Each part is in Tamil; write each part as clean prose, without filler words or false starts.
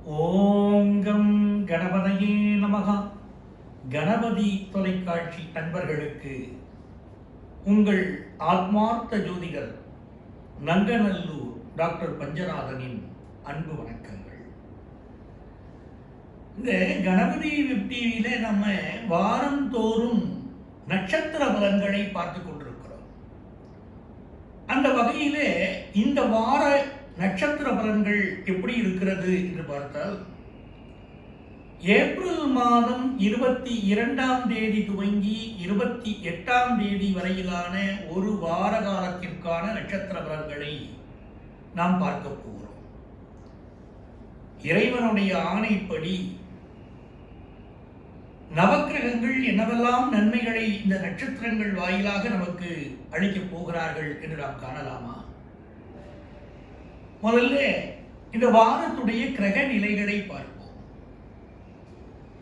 ஓம் கம் கணபதியே நமக. கணபதி தொலைக்காட்சி நண்பர்களுக்கு உங்கள் ஆத்மார்த்த ஜோதிடர் நங்கநல்லூர் டாக்டர் பஞ்சநாதனின் அன்பு வணக்கங்கள். இந்த கணபதி வெப் டிவியில நம்ம வாரந்தோறும் நட்சத்திர பலன்களை பார்த்து கொண்டிருக்கிறோம். அந்த வகையிலே இந்த வார நட்சத்திர பலன்கள் எப்படி இருக்கிறது என்று பார்த்தால், ஏப்ரல் மாதம் 22ஆம் தேதி துவங்கி 28ஆம் தேதி வரையிலான ஒரு வார காலத்திற்கான நட்சத்திர பலன்களை நாம் பார்க்க போகிறோம். இறைவனுடைய ஆணைப்படி நவக்கிரகங்கள் என்னவெல்லாம் நன்மைகளை இந்த நட்சத்திரங்கள் வாயிலாக நமக்கு அளிக்கப் போகிறார்கள் என்று நாம் காணலாமா? முதல்ல இந்த வாரத்துடைய கிரக நிலைகளை பார்ப்போம்.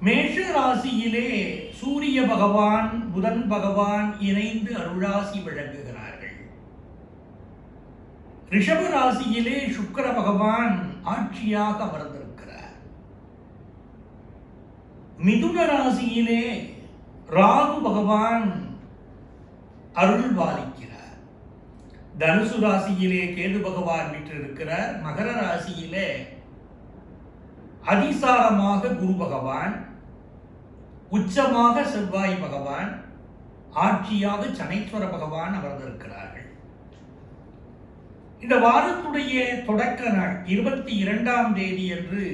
மேஷ ராசியிலே சூரிய பகவான் புதன் பகவான் இணைந்து அருளாசி வழங்குகிறார்கள். ரிஷப ராசியிலே சுக்கிர பகவான் ஆட்சியாக அமர்ந்திருக்கிறார். மிதுன ராசியிலே ராகு பகவான் அருள் பாலிக்கிறார். தனுசு ராசியிலே கேது பகவான் வீற்றிருக்கிறார். மகர ராசியிலே அதிசாரமாக குரு பகவான், உச்சமாக செவ்வாய் பகவான், ஆட்சியாக சனீஸ்வர பகவான் அமர்ந்திருக்கிறார்கள். இந்த வாரத்துடைய தொடக்க நாள் 22ஆம் தேதி அன்று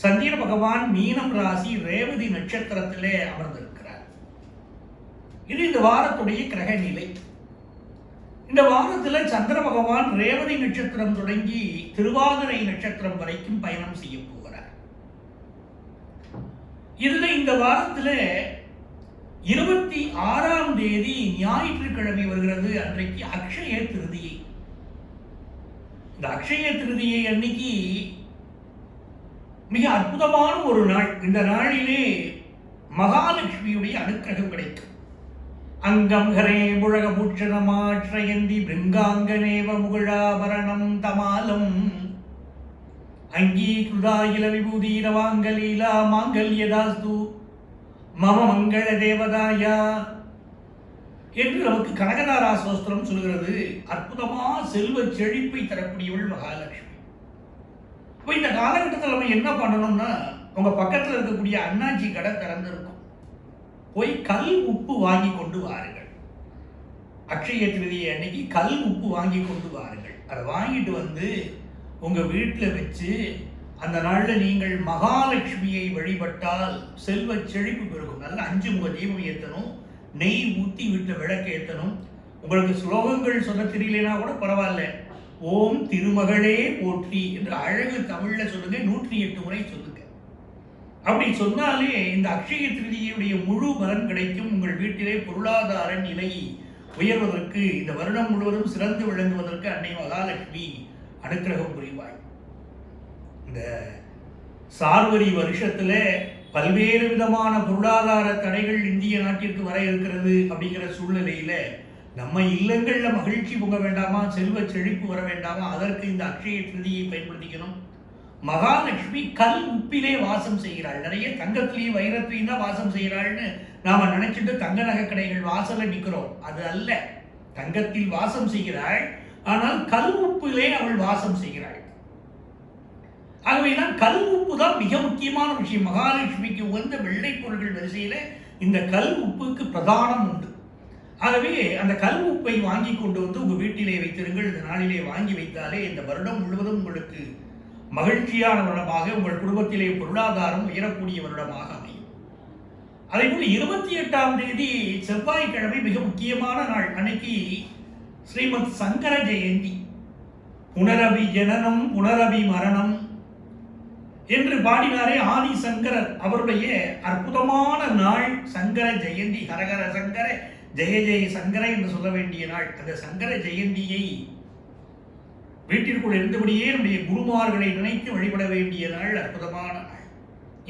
சந்திர பகவான் மீனம் ராசி ரேவதி நட்சத்திரத்திலே அமர்ந்திருக்கிறார். இது இந்த வாரத்துடைய கிரக நிலை. இந்த வாரத்தில் சந்திர பகவான் ரேவதி நட்சத்திரம் தொடங்கி திருவாதிரை நட்சத்திரம் வரைக்கும் பயணம் செய்ய போகிறார். இதுல இந்த வாரத்தில் 26ஆம் தேதி ஞாயிற்றுக்கிழமை வருகிறது. அன்றைக்கு அக்ஷய திருதியை. இந்த அக்ஷய திருதியை அன்னைக்கு மிக அற்புதமான ஒரு நாள். இந்த நாளிலே மகாலட்சுமியுடைய அனுக்கிரகம் கிடைக்கும். அங்கம் ஹரே முழக பூஷணமாற்றயந்தி பிருங்காங்கனேவ முகுழாபரணம் தமாலம் அங்கீகிருதாயில விபூதீரவாங்கலீலா மாங்கல்யதாஸ்து மம மங்கள தேவதாயா என்று நமக்கு கனகதாரா சோஸ்திரம் சொல்கிறது. அற்புதமா செல்வ செழிப்பை தரக்கூடியவள் மகாலட்சுமி. இப்போ இந்த காலகட்டத்தில் நம்ம என்ன பண்ணணும்னா, உங்க பக்கத்தில் இருக்கக்கூடிய அண்ணாச்சி கடை திறந்திருக்கும், போய் கல் உப்பு வாங்கி கொண்டு வாருங்கள். அக்ஷய திருதியை அன்னைக்கு கல் உப்பு வாங்கி கொண்டு வாருங்கள். அதை வாங்கிட்டு வந்து உங்க வீட்டில் வச்சு அந்த நாளில் நீங்கள் மகாலட்சுமியை வழிபட்டால் செல்வ செழிப்பு பெருகும். நல்ல 5 முக தீபம் ஏற்றணும், நெய் ஊற்றி வீட்டில் விளக்கு ஏற்றணும். உங்களுக்கு ஸ்லோகங்கள் சொல்ல தெரியலனா கூட பரவாயில்ல, ஓம் திருமகளே போற்றி என்று அழகு தமிழ்ல சொல்லுங்க, 108 முறை சொல்லுங்க. அப்படி சொன்னாலே இந்த அக்ஷய திருதியுடைய முழு பலன் கிடைக்கும். உங்கள் வீட்டிலே பொருளாதார நிலை உயர்வதற்கு, இந்த வருடம் முழுவதும் சிறந்து விளங்குவதற்கு அன்னை மகாலட்சுமி அனுக்கிரகம் புரிவாய். இந்த சார்வரி வருஷத்துல பல்வேறு விதமான பொருளாதார தடைகள் இந்திய நாட்டிற்கு வர இருக்கிறது. அப்படிங்கிற சூழ்நிலையில நம்ம இல்லங்கள்ல மகிழ்ச்சி பொங்க வேண்டாமா, செல்வ செழிப்பு வர வேண்டாமா, அதற்கு இந்த அக்ஷய திருதியை பயன்படுத்திக்கணும். மகாலட்சுமி கல் உப்பிலே வாசம் செய்கிறாள். நிறைய தங்கத்திலையும் வைரத்திலையும் தான் வாசம் செய்கிறாள்னு நாம நினைச்சிட்டு தங்க நகை கடைகள் வாசல்ல நிற்கிறோம். அது அல்ல, தங்கத்தில் வாசம் செய்கிறாள், ஆனால் கல் உப்பிலே அவள் வாசம் செய்கிறாள். ஆகவேதான் கல் உப்பு தான் மிக முக்கியமான விஷயம். மகாலட்சுமிக்கு உகந்த வெள்ளை பொருட்கள் வரிசையில இந்த கல் உப்புக்கு பிரதானம் உண்டு. ஆகவே அந்த கல் உப்பை வாங்கி கொண்டு வந்து உங்க வீட்டிலே வைத்திருங்கள். இந்த நாளிலே வாங்கி வைத்தாலே இந்த வருடம் முழுவதும் உங்களுக்கு மகிழ்ச்சியான வருடமாக, உங்கள் குடும்பத்திலே பொருளாதாரம் உயரக்கூடிய வருடமாக அமையும். அதே போல 28ஆம் தேதி செவ்வாய்க்கிழமை மிக முக்கியமான நாள். அன்னைக்கு ஸ்ரீமத் சங்கர ஜெயந்தி. புனரபி ஜனனம் புனரபி மரணம் என்று பாடினாரே ஆதி சங்கரர், அவருடைய அற்புதமான நாள் சங்கர ஜெயந்தி. ஹரஹர சங்கர ஜெய ஜெய சங்கர என்று சொல்ல வேண்டிய நாள். அந்த சங்கர ஜெயந்தியை வீட்டிற்குள் இருந்தபடியே நம்முடைய குருமார்களை நினைத்து வழிபட வேண்டிய நாள், அற்புதமான நாள்.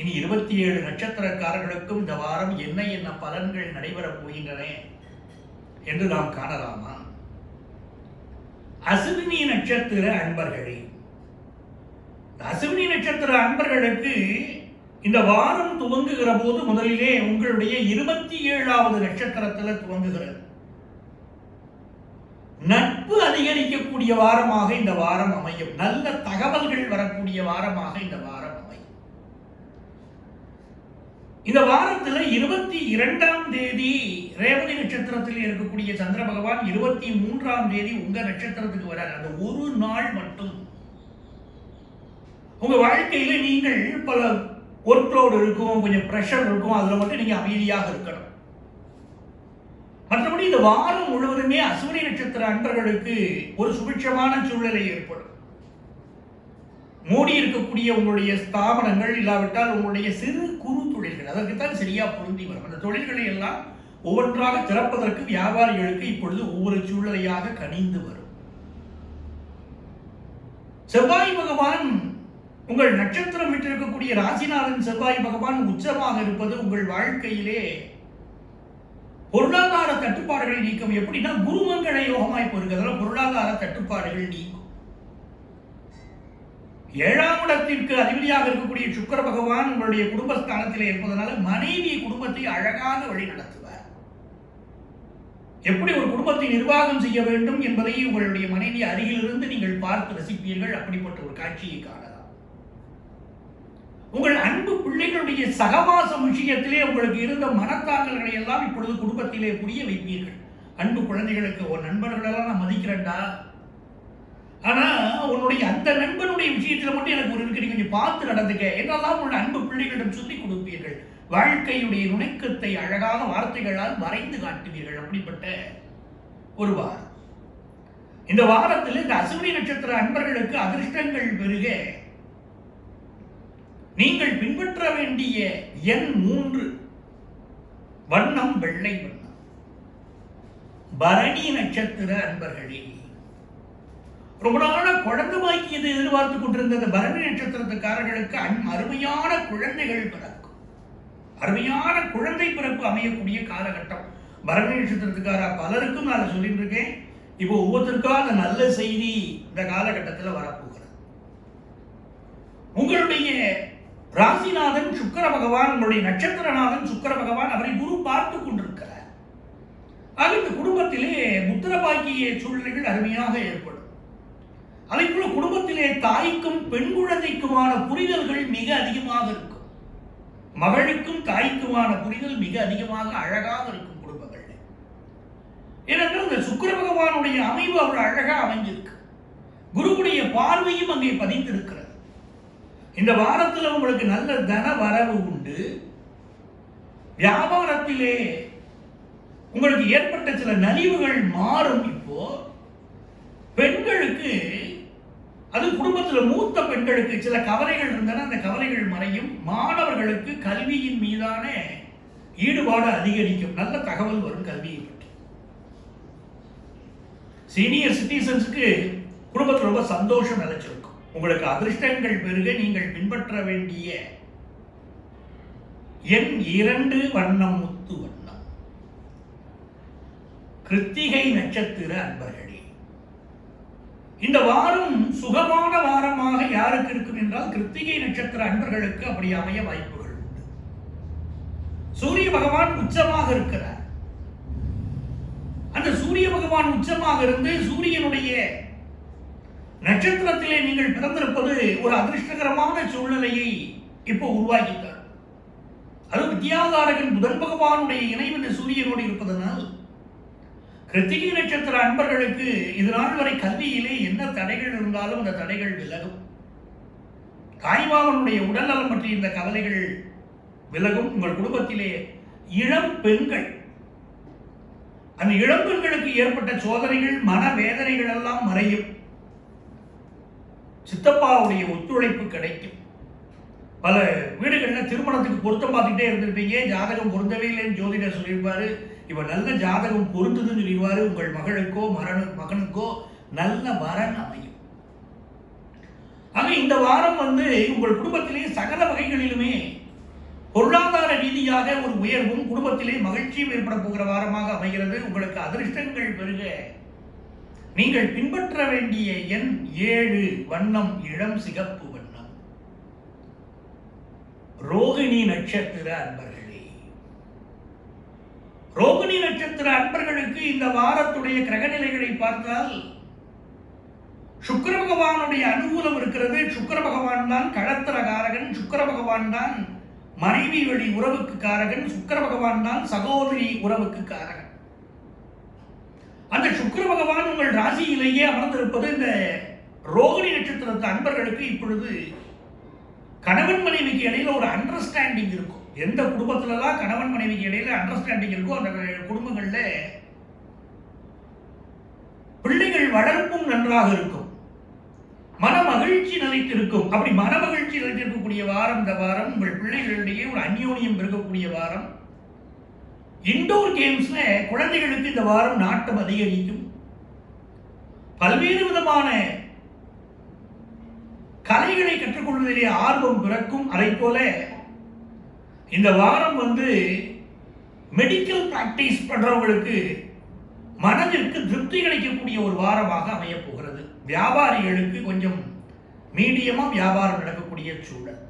இனி 27 நட்சத்திரக்காரர்களுக்கும் இந்த வாரம் என்ன என்ன பலன்கள் நடைபெறப் போகின்றன என்று நாம் காணலாமா? அசுவினி நட்சத்திர அன்பர்களே, அசுவினி நட்சத்திர அன்பர்களுக்கு இந்த வாரம் துவங்குகிற போது முதலிலே உங்களுடைய 27வது நட்சத்திரத்தில் துவங்குகிறது. நட்பு அதிகரிக்கக்கூடிய வாரமாக இந்த வாரம் அமையும். நல்ல தகவல்கள் வரக்கூடிய வாரமாக இந்த வாரம் அமையும். இந்த வாரத்தில் 22ஆம் தேதி ரேவதி நட்சத்திரத்தில் இருக்கக்கூடிய சந்திர பகவான் 23ஆம் தேதி உங்க நட்சத்திரத்துக்கு வரார். அந்த ஒரு நாள் மட்டும் உங்க வாழ்க்கையில நீங்கள் பல ஒர்க்லோடு இருக்கும், கொஞ்சம் பிரஷர் இருக்கும், அதுல மட்டும் நீங்க அமைதியாக இருக்கணும். மற்றபடி இந்த வாரம் முழுவதுமே அசுவினி நட்சத்திர அன்பர்களுக்கு ஒரு சுபிட்சமான சூழ்நிலை ஏற்படும். மூடி இருக்கக்கூடிய உங்களுடைய ஸ்தாபனங்கள் இல்லாவிட்டால் உங்களுடைய சிறு குறு தொழில்கள் அதற்குத்தான் சரியா பொருந்தி வரும். அந்த தொழில்களை எல்லாம் ஒவ்வொன்றாக திறப்பதற்கு வியாபாரிகளுக்கு இப்பொழுது ஒவ்வொரு சூழ்நிலையாக கனிந்து வரும். செவ்வாய் பகவான் உங்கள் நட்சத்திரம் விட்டிருக்கக்கூடிய ராசிநாதன் செவ்வாய் பகவான் உச்சமாக இருப்பது உங்கள் வாழ்க்கையிலே பொருளாதார தட்டுப்பாடுகளை நீக்கும். எப்படின்னா குருமங்கள யோகமாய் போயிருக்கிறதுல பொருளாதார தட்டுப்பாடுகள் நீக்கும். 7ஆம் இடத்திற்கு அதிபதியாக இருக்கக்கூடிய சுக்கிர பகவான் உங்களுடைய குடும்பஸ்தானத்திலே இருப்பதனால மனைவி குடும்பத்தை அழகாக வழி நடத்துவார். எப்படி ஒரு குடும்பத்தை நிர்வாகம் செய்ய வேண்டும் என்பதை உங்களுடைய மனைவி அருகிலிருந்து நீங்கள் பார்த்து ரசிப்பீர்கள். அப்படிப்பட்ட ஒரு காட்சியை காணலாம். உங்கள் அன்பு பிள்ளைகளுடைய சகவாசம் விஷயத்திலே உங்களுக்கு இருந்த மனத்தாக்கல்களை எல்லாம் இப்பொழுது குடும்பத்திலே புரிய வைப்பீர்கள். அன்பு குழந்தைகளுக்கு ஒரு நண்பர்களெல்லாம் நான் மதிக்கிறேன்டா, ஆனா உன்னுடைய அந்த நண்பனுடைய விஷயத்துல மட்டும் எனக்கு ஒரு இருக்கு, கொஞ்சம் பார்த்து நடந்துக்க என்றெல்லாம் உங்கள் அன்பு பிள்ளைகளிடம் சொல்லிக் கொடுப்பீர்கள். வாழ்க்கையுடைய நுணுக்கத்தை அழகான வார்த்தைகளால் வரைந்து காட்டுவீர்கள். அப்படிப்பட்ட ஒரு வாரம். இந்த வாரத்தில் இந்த அசுவினி நட்சத்திர அன்பர்களுக்கு அதிர்ஷ்டங்கள் பெருக நீங்கள் பின்பற்ற வேண்டிய எண் 3, வண்ணம் வெள்ளை வண்ணம். பரணி நட்சத்திர அன்பர்களே, ரொம்ப நாள குழந்தை பாக்கியத்தை எதிர்பார்த்து கொண்டிருந்த பரணி நட்சத்திரத்துக்காரர்களுக்கு அருமையான குழந்தைகள் பிறக்கும். அருமையான குழந்தை பிறப்பு அமையக்கூடிய காலகட்டம். பரணி நட்சத்திரத்துக்கார பலருக்கும் நான் சொல்லிட்டு இருக்கேன். இப்போ ஒவ்வொருத்தருக்கும் அந்த நல்ல செய்தி இந்த காலகட்டத்தில் வரப்போகிறது. உங்களுடைய ராசிநாதன் சுக்கிர பகவான், உங்களுடைய நட்சத்திரநாதன் சுக்கிர பகவான், அவரை குரு பார்த்து கொண்டிருக்கிறார். ஆக இந்த குடும்பத்திலே புத்திர பாக்கிய சூழ்நிலைகள் அருமையாக ஏற்படும். அதேபோல குடும்பத்திலே தாய்க்கும் பெண் குழந்தைக்குமான புரிதல்கள் மிக அதிகமாக இருக்கும். மகளுக்கும் தாய்க்குமான புரிதல் மிக அதிகமாக அழகாக இருக்கும் குடும்பங்கள். ஏனென்றால் இந்த சுக்கிர பகவானுடைய அமைவு அவ்வளவு அழகா அமைஞ்சிருக்கு. குருவுடைய பார்வையும் அங்கே பதிந்திருக்கிறது. இந்த வாரத்தில் உங்களுக்கு நல்ல தன வரவு உண்டு. வியாபாரத்திலே உங்களுக்கு ஏற்பட்ட சில நலிவுகள் மாறும். இப்போ பெண்களுக்கு, அது குடும்பத்தில் மூத்த பெண்களுக்கு சில கவலைகள் இருந்தன, அந்த கவலைகள் மறையும். மாணவர்களுக்கு கல்வியின் மீதான ஈடுபாடு அதிகரிக்கும். நல்ல தகவல் வரும் கல்வியை பற்றி. சீனியர் சிட்டிசன்ஸுக்கு குடும்பத்தில் ரொம்ப சந்தோஷம் நிலைச்சிருக்கும். உங்களுக்கு அதிர்ஷ்டங்கள் பெருக நீங்கள் பின்பற்ற வேண்டிய எண் 2, வண்ணம் முத்து வண்ணம். கிருத்திகை நட்சத்திர அன்பர்களே, இந்த வாரம் சுகமான வாரமாக யாருக்கு இருக்கும் என்றால் கிருத்திகை நட்சத்திர அன்பர்களுக்கு அப்படி அமைய வாய்ப்புகள் உண்டு. சூரிய பகவான் உச்சமாக இருக்கிறார். அந்த சூரிய பகவான் உச்சமாக இருந்து சூரியனுடைய நட்சத்திரத்திலே நீங்கள் பிறந்திருப்பது ஒரு அதிர்ஷ்டகரமான சூழ்நிலையை இப்போ உருவாக்கிட்டார். அது வித்யாகாரகன் புதன் பகவானுடைய இணைவு இந்த சூரியனோடு இருப்பதனால் கிருத்திகை நட்சத்திர அன்பர்களுக்கு இதனால் வரை கல்வியிலே என்ன தடைகள் இருந்தாலும் அந்த தடைகள் விலகும். தாய்மாமனுடைய உடல்நலம் பற்றிய இந்த கவலைகள் விலகும். உங்கள் குடும்பத்திலே இளம் பெண்கள், அந்த இளம் பெண்களுக்கு ஏற்பட்ட சோதனைகள், மனவேதனைகள் எல்லாம் மறையும். சித்தப்பாவுடைய ஒத்துழைப்பு கிடைக்கும். பல வீடுகளில் திருமணத்துக்கு பொருத்தம் பார்த்துக்கிட்டே இருந்திருப்பீங்க. ஜாதகம் பொருந்தவே இல்லைன்னு ஜோதிடர் சொல்லியிருப்பாரு. இவன் நல்ல ஜாதகம் பொருந்ததுன்னு சொல்லிடுவாரு. உங்கள் மகளுக்கோ மகனுக்கோ நல்ல வரன் அமையும். ஆக இந்த வாரம் உங்கள் குடும்பத்திலே சகல வகைகளிலுமே பொருளாதார ரீதியாக ஒரு உயர்வும் குடும்பத்திலே மகிழ்ச்சியும் ஏற்பட போகிற வாரமாக அமைகிறது. உங்களுக்கு அதிர்ஷ்டங்கள் பெருக நீங்கள் பின்பற்ற வேண்டிய எண் 7, வண்ணம் இளம் சிகப்பு வண்ணம். ரோகிணி நட்சத்திர அன்பர்களே, ரோகிணி நட்சத்திர அன்பர்களுக்கு இந்த வாரத்துடைய கிரகநிலைகளை பார்த்தால் சுக்கிர பகவானுடைய அனுகூலம் இருக்கிறது. சுக்கிர பகவான் தான் களத்திர காரகன், சுக்கிர பகவான் தான் மனைவி வழி உறவுக்கு காரகன், சுக்கிர பகவான் தான் சகோதரி உறவுக்கு காரகன். அந்த சுக்கிர பகவான் உங்கள் ராசியிலேயே அமர்ந்திருப்பது இந்த ரோகிணி நட்சத்திரத்து அன்பர்களுக்கு இப்பொழுது கணவன் மனைவிக்கு இடையில ஒரு அண்டர்ஸ்டாண்டிங் இருக்கும். எந்த குடும்பத்திலலாம் கணவன் மனைவிக்கு இடையில அண்டர்ஸ்டாண்டிங் இருக்கோ அந்த குடும்பங்கள்ல பிள்ளைகள் வளர்ப்பும் நன்றாக இருக்கும், மன மகிழ்ச்சி நிலைத்திருக்கும். அப்படி மன மகிழ்ச்சி நிலைத்திருக்கக்கூடிய வாரம் இந்த வாரம். உங்கள் பிள்ளைகளிடையே ஒரு அந்யோன்யம் இருக்கக்கூடிய வாரம். இன்டோர் கேம்ஸ்ல குழந்தைகளுக்கு இந்த வாரம் நாட்டம் அதிகரிக்கும். பல்வேறு விதமான கலைகளை கற்றுக்கொள்வதிலே ஆர்வம் பிறக்கும். அதை போல இந்த வாரம் மெடிக்கல் பிராக்டிஸ் பண்றவங்களுக்கு மனதிற்கு திருப்தி கிடைக்கக்கூடிய ஒரு வாரமாக அமைய போகிறது. வியாபாரிகளுக்கு கொஞ்சம் மீடியமா வியாபாரம் நடக்கக்கூடிய சூழல்.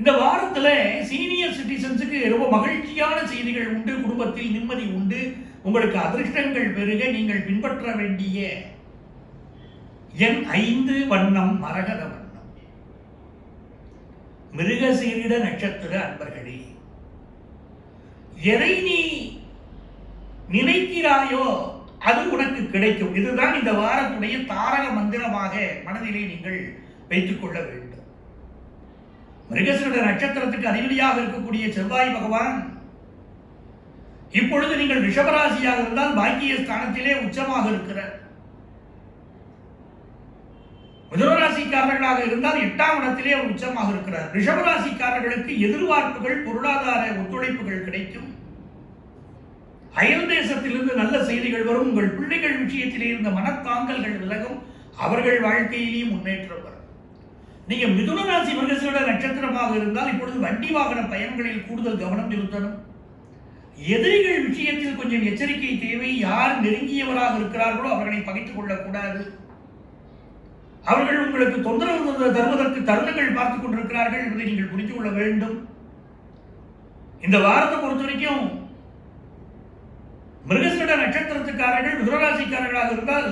இந்த வாரத்துல சீனியர் சிட்டிசன்ஸுக்கு ரொம்ப மகிழ்ச்சியான செய்திகள் உண்டு, குடும்பத்தில் நிம்மதி உண்டு, உங்களுக்கு அதிர்ஷ்டங்கள் பெருக. நீங்கள் பின்பற்ற வேண்டிய எண் 5, வண்ணம் மரகத வண்ணம். மிருகசீரிட நட்சத்திர அன்பர்களே, எதை நீ நினைக்கிறாயோ அது உனக்கு கிடைக்கும். இதுதான் இந்த வாரத்துடைய தாரக மந்திரமாக மனதிலே நீங்கள் வைத்துக் கொள்ள வேண்டும். மிருகசீரிட நட்சத்திரத்துக்கு அதிபதியாக இருக்கக்கூடிய செவ்வாய் பகவான் இப்பொழுது நீங்கள் ரிஷபராசியாக இருந்தால் பாக்கிய ஸ்தானத்திலே உச்சமாக இருக்கிறார். மிதுனராசிக்காரர்களாக இருந்தால் 8ஆம் இடத்திலே அவர் உச்சமாக இருக்கிறார். ரிஷபராசிக்காரர்களுக்கு எதிர்பார்ப்புகள், பொருளாதார ஒத்துழைப்புகள் கிடைக்கும். அயல் தேசத்திலிருந்து நல்ல செய்திகள் வரும். உங்கள் பிள்ளைகள் விஷயத்திலே இருந்த மனத்தாங்கல்கள் விலகும். அவர்கள் வாழ்க்கையிலேயே முன்னேற்றம் வரும். நீங்க மிதுனராசி மிருகசீரிட நட்சத்திரமாக இருந்தால் இப்பொழுது வண்டி வாகன பயணங்களில் கூடுதல் கவனம் செலுத்தணும். எதிரிகள் விஷயத்தில் கொஞ்சம் எச்சரிக்கை தேவை. யார் நெருங்கியவராக இருக்கிறார்களோ அவர்களை பகைத்துக் கொள்ளக்கூடாது. அவர்கள் உங்களுக்கு தொந்தரவு தருவதற்கு தருணங்கள் பார்த்துக் கொண்டிருக்கிறார்கள் என்பதை நீங்கள் புரிந்து கொள்ள வேண்டும். இந்த வாரத்தை பொறுத்த வரைக்கும் மிருகசீரிட நட்சத்திரத்துக்காரர்கள் மிதுனராசிக்காரர்களாக இருந்தால்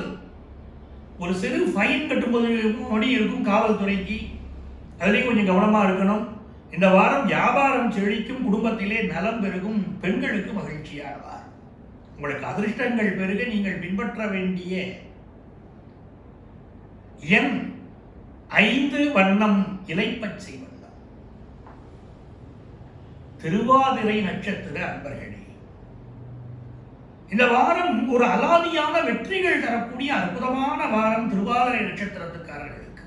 ஒரு சிறு ஃபைன் கட்டும்போது மணி இருக்கும் காவல்துறைக்கு. அதிலேயும் கொஞ்சம் கவனமா இருக்கணும். இந்த வாரம் வியாபாரம் செழிக்கும், குடும்பத்திலே நலம் பெருகும், பெண்களுக்கு மகிழ்ச்சியான வாரம். உங்களுக்கு அதிர்ஷ்டங்கள் பெருக. நீங்கள் பின்பற்ற வேண்டிய எண் 5, வண்ணம் இலைப்பச்சை வண்ணம். திருவாதிரை நட்சத்திர அன்பர்களே, இந்த வாரம் ஒரு அலாதியான வெற்றிகள் தரக்கூடிய அற்புதமான வாரம் திருவாதிரை நட்சத்திரத்துக்காரர்களுக்கு.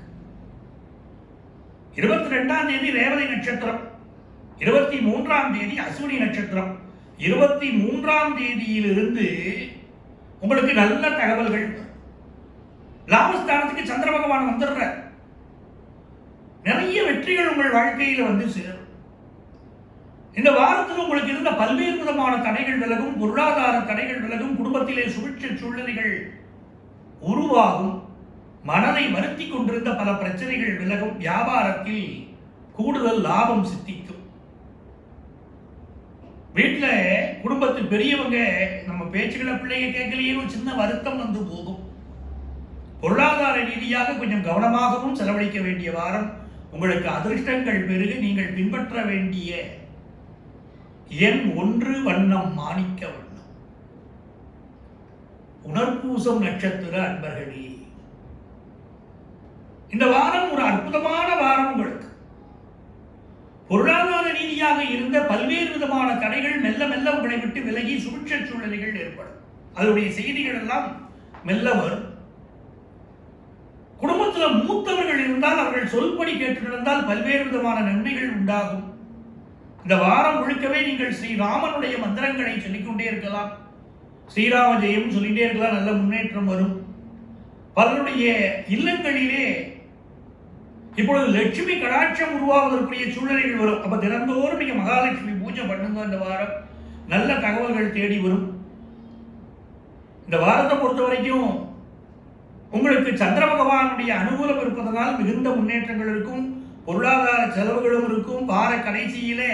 22ஆம் தேதி ரேவதி நட்சத்திரம், 23ஆம் தேதி அஸ்வினி நட்சத்திரம். 23ஆம் தேதியிலிருந்து உங்களுக்கு நல்ல தகவல்கள். லாபஸ்தானத்துக்கு சந்திர பகவான் வந்துடுற நிறைய வெற்றிகள் உங்கள் வாழ்க்கையில் சேரும். இந்த வாரத்தில் உங்களுக்கு இருந்த பல்வேறு விதமான தடைகள் விலகும், பொருளாதார தடைகள் விலகும், குடும்பத்திலே சுபிட்ச சூழ்நிலைகள் உருவாகும், மனதை வருத்தி கொண்டிருந்த பல பிரச்சனைகள் விலகும், வியாபாரத்தில் கூடுதல் லாபம் சித்திக்கும். வீட்டுல குடும்பத்து பெரியவங்க நம்ம பேச்சுக்களை பிள்ளைங்க கேட்கலையே ஒரு சின்ன வருத்தம் போகும். பொருளாதார ரீதியாக கொஞ்சம் கவனமாகவும் செலவழிக்க வேண்டிய வாரம். உங்களுக்கு அதிர்ஷ்டங்கள் பெருக. நீங்கள் பின்பற்ற வேண்டிய எண் 1, வண்ணம் மாணிக்க வண்ணம். உணர்பூசம் நட்சத்திர அன்பர்களே, இந்த வாரம் ஒரு அற்புதமான வாரம். உங்களுக்கு பொருளாதார ரீதியாக இருந்த பல்வேறு விதமான தடைகள் மெல்ல மெல்ல உங்களை விட்டு விலகி சுபிட்ச சூழ்நிலைகள் ஏற்படும். அதனுடைய செய்திகள் எல்லாம் மெல்ல வரும். குடும்பத்தில் மூத்தவர்கள் இருந்தால் அவர்கள் சொல்படி கேட்டு நடந்தால் பல்வேறு விதமான நன்மைகள் உண்டாகும். இந்த வாரம் முழுக்கவே நீங்கள் ஸ்ரீராமனுடைய மந்திரங்களை சொல்லிக்கொண்டே இருக்கலாம். ஸ்ரீராம ஜெயம் சொல்லிட்டே இருக்கலாம். நல்ல முன்னேற்றம் வரும். பலருடைய இல்லங்களிலே இப்பொழுது லட்சுமி கடாட்சம் உருவாவதற்குரிய சூழ்நிலைகள் வரும். அப்ப தினந்தோறும் நீங்க மகாலட்சுமி பூஜை பண்ணுங்க. இந்த வாரம் நல்ல தகவல்கள் தேடி வரும். இந்த வாரத்தை பொறுத்த வரைக்கும் உங்களுக்கு சந்திர பகவானுடைய அனுகூலம் இருப்பதனால் மிகுந்த முன்னேற்றங்கள் இருக்கும். பொருளாதார செலவுகளும் இருக்கும். வார கடைசியிலே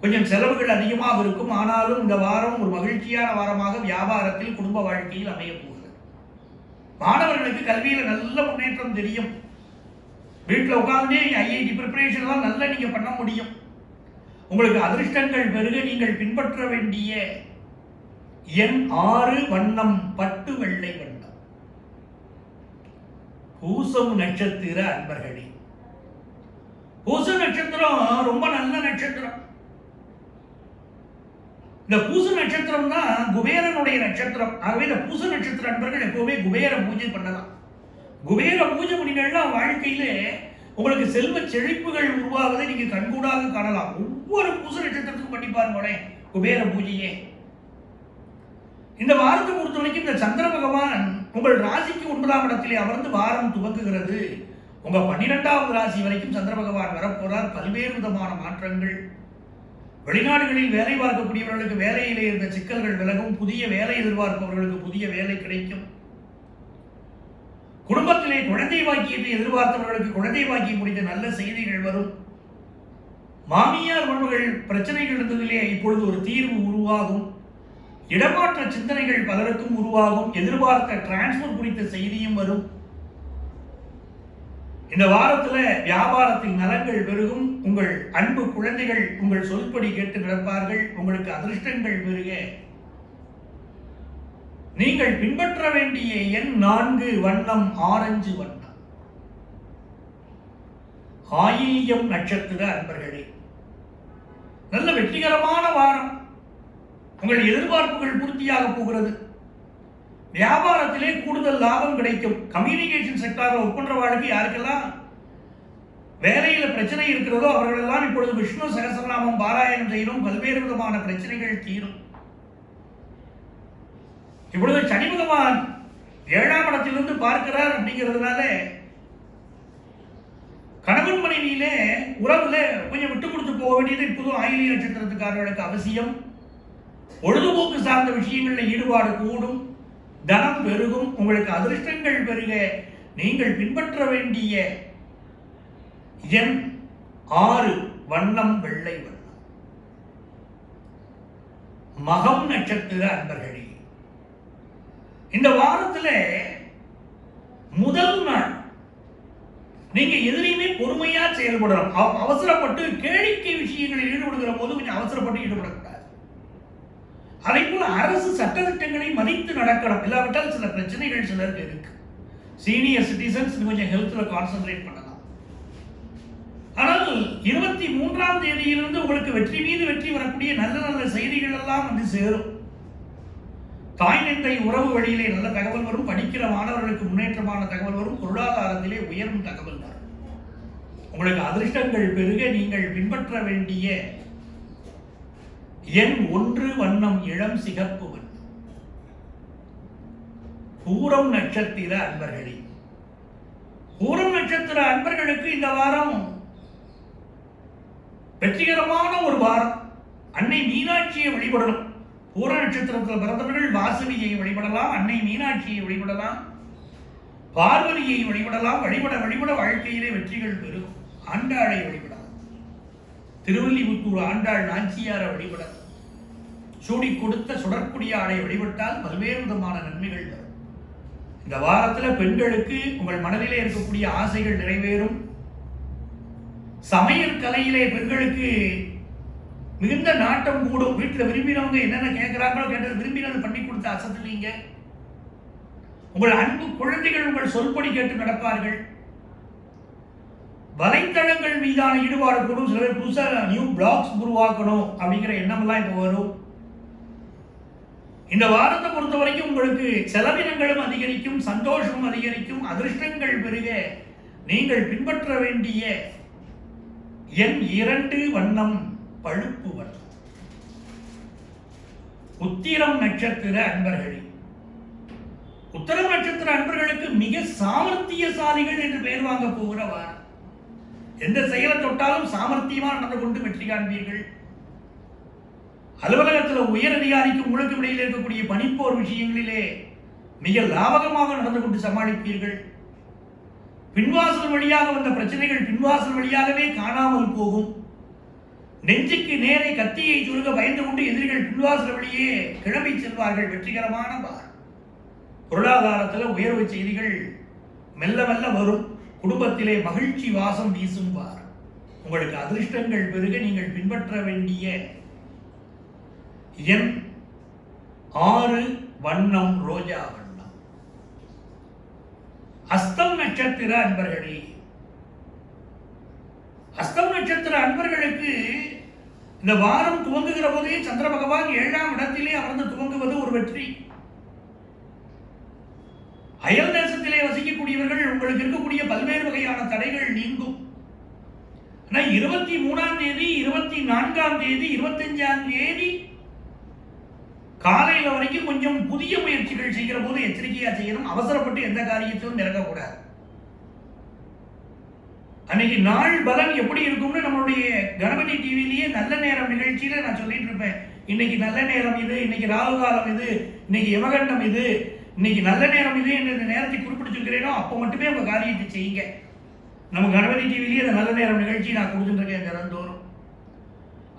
கொஞ்சம் செலவுகள் அதிகமாக இருக்கும். ஆனாலும் இந்த வாரம் ஒரு மகிழ்ச்சியான வாரமாக வியாபாரத்தில், குடும்ப வாழ்க்கையில் அமைய போகிறது. மாணவர்களுக்கு கல்வியில் நல்ல முன்னேற்றம் தெரியும். வீட்டில் உட்கார்ந்தே ஐஐடி ப்ரிப்பரேஷன்லாம் நல்லா நீங்க பண்ண முடியும். உங்களுக்கு அதிர்ஷ்டங்கள் பெருக நீங்கள் பின்பற்ற வேண்டிய எண் 6, வண்ணம் பட்டு வெள்ளை வண்ணம். பூசம் நட்சத்திர அன்பர்களே, பூச நட்சத்திரம் ரொம்ப நல்ல நட்சத்திரம். இந்த பூச நட்சத்திரம் தான் குபேரனுடைய நட்சத்திரம். ஆகவே இந்த பூச நட்சத்திர அன்பர்கள் எப்பவுமே குபேர பூஜை பண்ணலாம். குபேர பூஜை பண்ணினா வாழ்க்கையிலே உங்களுக்கு செல்வ செழிப்புகள் உருவாவதை நீங்க கண்கூடாக காணலாம். ஒவ்வொரு பூச நட்சத்திரத்துக்கும் பண்ணி பாருங்களே குபேர பூஜையே. இந்த வாரத்தை பொறுத்த வரைக்கும் இந்த சந்திர பகவான் உங்கள் ராசிக்கு 9ஆம் இடத்திலே அமர்ந்து வாரம் துவங்குகிறது. உங்க 12வது ராசி வரைக்கும் சந்திர பகவான் வரப்போறார். பல்வேறு விதமான மாற்றங்கள். வெளிநாடுகளில் வேலை பார்க்கக்கூடியவர்களுக்கு வேலையிலே இருந்த சிக்கல்கள் விலகும். புதிய வேலை எதிர்பார்ப்பவர்களுக்கு புதிய வேலை கிடைக்கும். குடும்பத்திலே குழந்தை பாக்கியத்தை எதிர்பார்த்தவர்களுக்கு குழந்தை பாக்கியம் குறித்த நல்ல செய்திகள் வரும். மாமியார் மருமகள் பிரச்சனைகள் இருந்ததிலே இப்பொழுது ஒரு தீர்வு உருவாகும். இடமாற்ற சிந்தனைகள் பலருக்கும் உருவாகும். எதிர்பார்த்த டிரான்ஸ்பர் குறித்த செய்தியும் வரும். இந்த வாரத்தில் வியாபாரத்தில் நலங்கள் பெருகும். உங்கள் அன்பு குழந்தைகள் உங்கள் சொல்படி கேட்டு நடப்பார்கள். உங்களுக்கு அதிர்ஷ்டங்கள் பெருக நீங்கள் பின்பற்ற வேண்டிய எண் 4, வண்ணம் ஆரஞ்சு வண்ணம். ஆயில்யம் நட்சத்திர அன்பர்களே, நல்ல வெற்றிகரமான வாரம். உங்கள் எதிர்பார்ப்புகள் பூர்த்தியாக போகிறது. வியாபாரத்திலே கூடுதல் லாபம் கிடைக்கும். கம்யூனிகேஷன் செக்டாரில் ஒர்க் பண்றவர்களுக்கு யாருக்கெல்லாம் வேலையில பிரச்சனை இருக்கிறதோ அவர்களெல்லாம் இப்பொழுது விஷ்ணு சகஸ்ரநாமம் பாராயணம் செய்யணும். பல்வேறு விதமான பிரச்சனைகள் தீரும். இப்பொழுது சனி பகவான் 7ஆம் இடத்திலிருந்து பார்க்கிறார். அப்படிங்கிறதுனால கணவன் மனைவியிலே உறவுல கொஞ்சம் விட்டு கொடுத்து போக வேண்டியது இப்போதும் ஆயிலிய நட்சத்திரத்துக்காரர்களுக்கு அவசியம். பொழுதுபோக்கு சார்ந்த விஷயங்களில் ஈடுபாடு கூடும். தனம் பெருகும். உங்களுக்கு அதிர்ஷ்டங்கள் பெருக நீங்கள் பின்பற்ற வேண்டிய எண் 6, வண்ணம் வெள்ளை வண்ணம். மகம் நட்சத்திர அன்பர்களே, இந்த வாரத்தில் முதல் நாள் நீங்க எதிரையுமே பொறுமையா செயல்படணும். அவசரப்பட்டு கேளிக்கை விஷயங்களில் ஈடுபடுகிற போது கொஞ்சம் அவசரப்பட்டு ஈடுபடக்கூடாது. அதே போல அரசு சட்டத்திட்டங்களை மதித்து நடக்கணும். இல்லாவிட்டால் சில பிரச்சனைகள் சிலருக்கு இருக்கு. சீனியர் சிட்டிசன்ஸ் கொஞ்சம் ஹெல்த்ல கான்சென்ட்ரேட் பண்ணலாம். ஆனால் 23ஆம் தேதியிலிருந்து உங்களுக்கு வெற்றி மீது வெற்றி வரக்கூடிய நல்ல நல்ல செய்திகள் எல்லாம் வந்து சேரும். தாய் தந்தை உறவு வழியிலே நல்ல தகவல் வரும். படிக்கிற மாணவர்களுக்கு முன்னேற்றமான தகவல் வரும். பொருளாதாரத்திலே உயரும் தகவல் வரும். உங்களுக்கு அதிர்ஷ்டங்கள் பெருக நீங்கள் பின்பற்ற வேண்டிய எண் 1, வண்ணம் இளம் சிகப்பு வண்ணம். பூரம் நட்சத்திர அன்பர்களே, பூரம் நட்சத்திர அன்பர்களுக்கு இந்த வாரம் வெற்றிகரமான ஒரு வாரம். அன்னை மீனாட்சியை வழிபடணும். பூர நட்சத்திரத்தில் பிறந்தவர்கள் வாசவியை வழிபடலாம். அன்னை மீனாட்சியை வழிபடலாம். பார்வதியை வழிபடலாம். வழிபட வழிபட வாழ்க்கையிலே வெற்றிகள் பெருகும். ஆண்டாளை வழிபடலாம். திருவல்லிபுத்தூர் ஆண்டாள் நாச்சியாரை வழிபடலாம். சூடி கொடுத்த சுடற்குடியாளை வழிபட்டால் பல்வேறு விதமான நன்மைகள் வரும். இந்த வாரத்தில் பெண்களுக்கு உங்கள் மனதிலே இருக்கக்கூடிய ஆசைகள் நிறைவேறும். சமையல் கலையிலே பெண்களுக்கு மிகுந்த நாட்டம் கூடும். வீட்டில் விரும்பினவங்க என்னென்ன கேட்கிறாங்களோ கேட்டது விரும்பினது பண்ணி கொடுத்து அசத்துலீங்க. உங்கள் அன்பு குழந்தைகள் உங்கள் சொல்படி கேட்டு நடப்பார்கள். வலைத்தளங்கள் மீதான ஈடுபாடு கூடும். சில பேர் புதுசாக நியூ பிளாக்ஸ் உருவாக்கணும் அப்படிங்கிற எண்ணமெல்லாம் இப்போ வரும். இந்த வாரத்தை பொறுத்த வரைக்கும் உங்களுக்கு செலவினங்களும் அதிகரிக்கும், சந்தோஷமும் அதிகரிக்கும். அதிர்ஷ்டங்கள் பெருக நீங்கள் பின்பற்ற வேண்டிய எண் 2, வண்ணம் பழுப்பு வண்ணம். உத்திரம் நட்சத்திர அன்பர்களே, உத்திரம் நட்சத்திர அன்பர்களுக்கு மிக சாமர்த்தியசாலிகள் என்று பெயர் வாங்க போகிற வாரம். எந்த செயலை தொட்டாலும் சாமர்த்தியமாக நடந்து கொண்டு வெற்றி காண்பீர்கள். அலுவலகத்தில் உயர் அதிகாரிக்கும் உங்களுக்கு இடையில் இருக்கக்கூடிய பணிப்போர் விஷயங்களிலே மிக லாபகமாக நடந்து கொண்டு சமாளிப்பீர்கள். பின்வாசல் வழியாக வந்த பிரச்சனைகள் பின்வாசல் வழியாகவே காணாமல் போகும். நெஞ்சுக்கு நேரே கத்தியை சுருக பயந்து கொண்டு எதிரிகள் பின்வாசல் வழியே கிளம்பி செல்வார்கள். வெற்றிகரமான வாரம். பொருளாதாரத்தில் உயர்வு செய்திகள் மெல்ல மெல்ல வரும். குடும்பத்திலே மகிழ்ச்சி வாசம் வீசும் வாரம். உங்களுக்கு அதிர்ஷ்டங்கள் பெருக நீங்கள் பின்பற்ற வேண்டிய எண் 6, வண்ணம் ரோஜா வண்ணம். அஸ்தம் நட்சத்திர அன்பர்களே, அஸ்தம் நட்சத்திர அன்பர்களுக்கு இந்த வாரம் துவங்குகிற போதே சந்திர பகவான் 7ஆம் இடத்திலே அமர்ந்து துவங்குவது ஒரு வெற்றி. அயல் தேசத்திலே வசிக்கக்கூடியவர்கள் உங்களுக்கு இருக்கக்கூடிய பல்வேறு வகையான தடைகள் நீங்கும். 23ஆம் தேதி, 24ஆம் தேதி, 25ஆம் தேதி காலையில் வரைக்கும் கொஞ்சம் புதிய முயற்சிகள் செய்கிற போது எச்சரிக்கையா செய்யணும். அவசரப்பட்டு எந்த காரியத்திலும் இறங்கக்கூடாது. அன்னைக்கு நாள் பலன் எப்படி இருக்கும்னு நம்மளுடைய கணபதி டிவிலேயே நல்ல நேரம் நிகழ்ச்சியில நான் சொல்லிட்டு இருப்பேன். இன்னைக்கு நல்ல நேரம் இது, இன்னைக்கு ராகு காலம் இது, இன்னைக்கு யமகண்டம் இது, இன்னைக்கு நல்ல நேரம் இது என்ற நேரத்தை குறிப்பிட்டிருக்கிறேனோ அப்போ மட்டுமே உங்க காரியத்தை செய்யுங்க. நம்ம கணபதி டிவிலேயே அந்த நல்ல நேரம் நிகழ்ச்சி நான் கொடுத்துட்டு இருக்கேன் தினந்தோறும்.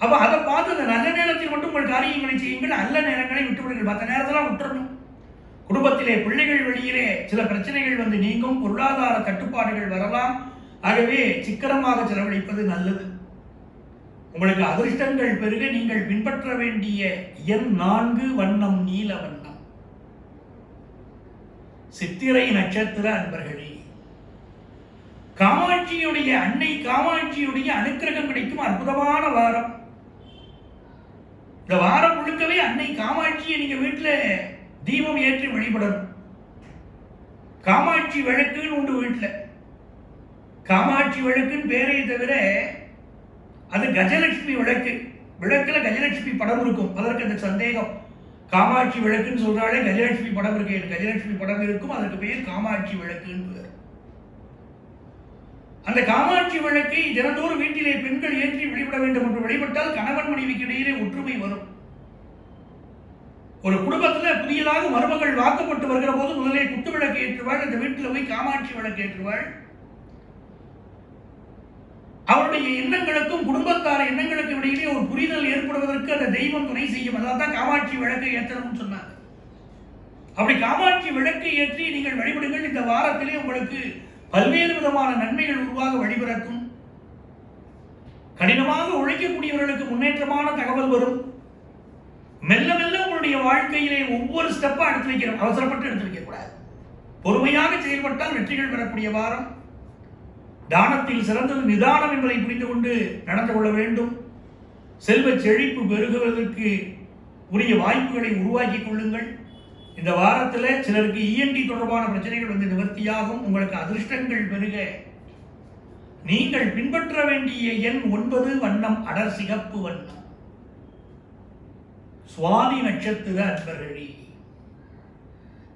அப்ப அதை பார்த்து அந்த நல்ல நேரத்தில் மட்டும் உங்கள் காரியங்களை செய்யுங்கள். நல்ல நேரங்களை விட்டுவிடுங்கள். மற்ற நேரத்தெல்லாம் விட்டுறணும். குடும்பத்திலே பிள்ளைகள் வழியிலே சில பிரச்சனைகள் வந்து நீங்கும். பொருளாதார கட்டுப்பாடுகள் வரலாம். ஆகவே சிக்கனமாக செலவழிப்பது நல்லது. உங்களுக்கு அதிர்ஷ்டங்கள் பெருக நீங்கள் பின்பற்ற வேண்டிய எண் 4, வண்ணம் நீல வண்ணம். சித்திரை நட்சத்திர அன்பர்களே, காமாட்சியுடைய அன்னை காமாட்சியுடைய அனுக்கிரகம் கிடைக்கும் அற்புதமான வாரம். இந்த வாரம் முழுக்கவே அன்னை காமாட்சியை நீங்க வீட்டில் தீபம் ஏற்றி வழிபடணும். காமாட்சி விளக்குன்னு உண்டு வீட்டில். காமாட்சி விளக்குன்னு பேரை தவிர அது கஜலட்சுமி விளக்கு. விளக்குல கஜலட்சுமி படம் இருக்கும். அதற்கு அந்த சந்தேகம். காமாட்சி விளக்குன்னு சொல்றாலே கஜலட்சுமி படம் இருக்கு. கஜலட்சுமி படம் இருக்கும். அதற்கு பேர் காமாட்சி விளக்குன்னு பேர். அந்த காமாட்சி விளக்கை தினந்தோறும் வீட்டிலே பெண்கள் ஏற்றி வழிபட வேண்டும் என்று வழிபட்டால் கணவன் மனைவிக்கு இடையிலே ஒற்றுமை வரும். ஒரு குடும்பத்தில் புதியதாக மருமகள் வாக்கப்பட்டு வருகிற போது முதலே குத்து விளக்கு ஏற்றுவாள். அந்த வீட்டில் போய் காமாட்சி விளக்கு ஏற்றுவாள். அவருடைய எண்ணங்களுக்கும் குடும்பத்தார எண்ணங்களுக்கும் இடையிலே ஒரு புரிதல் ஏற்படுவதற்கு அந்த தெய்வம் துணை செய்யும். அதான் காமாட்சி விளக்கை ஏற்றணும்னு சொன்னாங்க. அப்படி காமாட்சி விளக்கை ஏற்றி நீங்கள் வழிபடுங்கள். இந்த வாரத்திலே உங்களுக்கு பல்வேறு விதமான நன்மைகள் உருவாக வழிபிறக்கும். கடினமாக உழைக்கக்கூடியவர்களுக்கு முன்னேற்றமான தகவல் வரும். மெல்ல மெல்ல உங்களுடைய வாழ்க்கையிலே ஒவ்வொரு ஸ்டெப்பா எடுத்து வைக்கிறோம். அவசரப்பட்டு எடுத்து வைக்க கூடாது. பொறுமையாக செயல்பட்டால் வெற்றிகள் பெறக்கூடிய வாரம். தானத்தில் சிறந்தது நிதானம் என்பதை புரிந்து கொண்டு நடந்து கொள்ள வேண்டும். செல்வ செழிப்பு பெருகுவதற்கு உரிய வாய்ப்புகளை உருவாக்கி கொள்ளுங்கள். இந்த வாரத்தில் சிலருக்கு இஎன்டி தொடர்பான பிரச்சனைகள் வந்து நிவர்த்தியாகும். உங்களுக்கு அதிர்ஷ்டங்கள் பெருக நீங்கள் பின்பற்ற வேண்டிய எண் 9, வண்ணம் அடர் சிகப்பு வண்ணம். சுவாதி நட்சத்திர அன்பர்களே,